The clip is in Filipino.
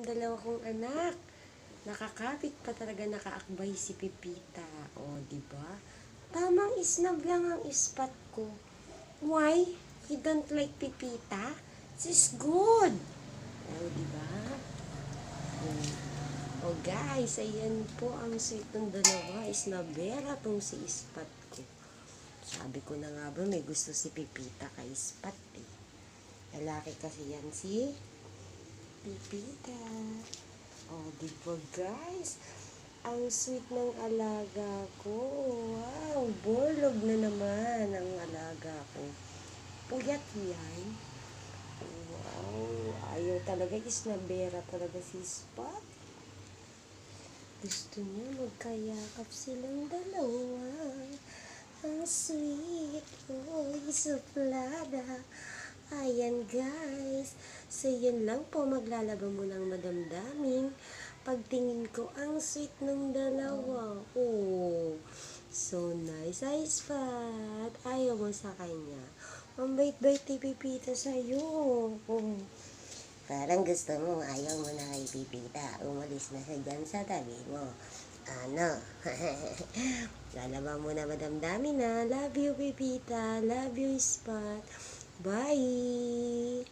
dalawa kong anak. Nakakapit pa talaga, nakaakbay si Pepita. O, diba? Tamang snub lang ang ispat ko. Why? You don't like Pepita? She's good. O, diba? O guys, ayan po ang sweet ng dalawa. Isnabera tong si ispat ko. Sabi ko na nga ba, may gusto si Pepita kay ispat eh. Lalaki kasi yan si Pepita. O, diba guys? Ang sweet ng alaga ko. Wow, borlog na naman ang alaga ko. Puyat yan. Wow, ayaw talaga. Isnabera talaga si Spot. Gusto niya magkayakap silang dalawa. Ang sweet. Oy, suplada. Ayan guys. So yun lang po. Maglalaba mo ng madamdamin. Pagtingin ko, ang sweet ng dalawa. Oh, so nice. Ay, Spot. Ayaw mo sa kanya. Ang bait-bait ni Pepita sa'yo. Oh. Parang gusto mo, ayaw mo na kay Pepita. Umalis na siya dyan sa tabi mo. Ano? Lalaba mo na madamdamin na. Love you, Pepita. Love you, Spot. Bye!